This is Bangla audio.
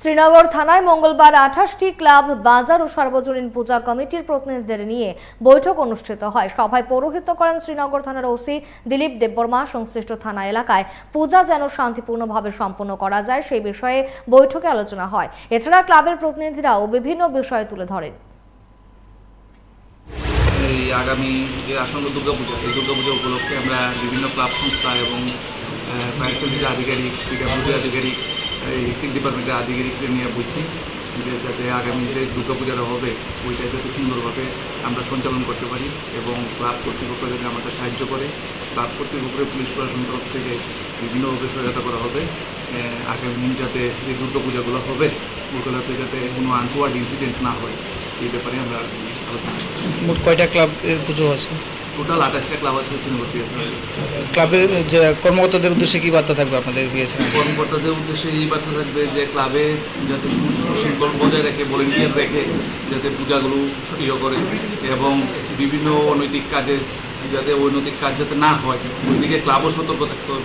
শ্রীনগর থানায় মঙ্গলবার 28টি ক্লাব, বাজার ও সার্বজনীন পূজা কমিটির প্রতিনিধিদের নিয়ে বৈঠক অনুষ্ঠিত হয়। সভায় পৌরোহিত্য করেন শ্রীনগর থানার ওসি দিলীপ দেববর্মা। সংশ্লিষ্ট থানা এলাকায় পূজা যেন শান্তিপূর্ণভাবে সম্পন্ন করা যায় সেই বিষয়ে বৈঠকে আলোচনা হয়। এছাড়া ক্লাবের প্রতিনিধিরাও বিভিন্ন বিষয় তুলে ধরেন। আগামী যে আসন্ন দুর্গাপূজা, এই দুর্গাপূজা উপলক্ষে আমরা বিভিন্ন ক্লাব সংস্থা এবং ফায়ার সার্ভিসের আধিকারিক, পিডব্লিউডি আধিকারিক, ইলেকট্রিক ডিপার্টমেন্টের আধিকারিকদের নিয়ে বলছি যে যাতে আগামী যে দুর্গাপূজাটা হবে ওইটা যাতে সুন্দরভাবে আমরা সঞ্চালন করতে পারি এবং ক্লাব কর্তৃপক্ষ যাতে আমাদের সাহায্য করে। ক্লাব কর্তৃপক্ষের পুলিশ প্রশাসন তরফ থেকে বিভিন্নভাবে সহায়তা করা হবে। আগামী দিন যাতে যে দুর্গাপূজাগুলো হবে ওগুলোতে যাতে কোনো আনটোয়ার্ড ইনসিডেন্ট না হয় এই ব্যাপারে আমরা আলোচনা করছি। মোট কয়টা ক্লাবের পুজো আছে? টোটাল 28টা ক্লাব আছে শ্রীনগর বিএসএফ। ক্লাবের যে কর্মকর্তাদের উদ্দেশ্যে কি বার্তা থাকবে আপনাদের বিএসএফ? কর্মকর্তাদের উদ্দেশ্যে এই বার্তা থাকবে যে ক্লাবে যাতে সুশৃঙ্খল বজায় রেখে, ভলেন্টিয়ার রেখে যাতে পূজাগুলো ইয়ে করে এবং বিভিন্ন অনৈতিক কাজে যাতে অনৈতিক কাজ যাতে না হয় ওইদিকে ক্লাবও সতর্ক থাকতে হবে।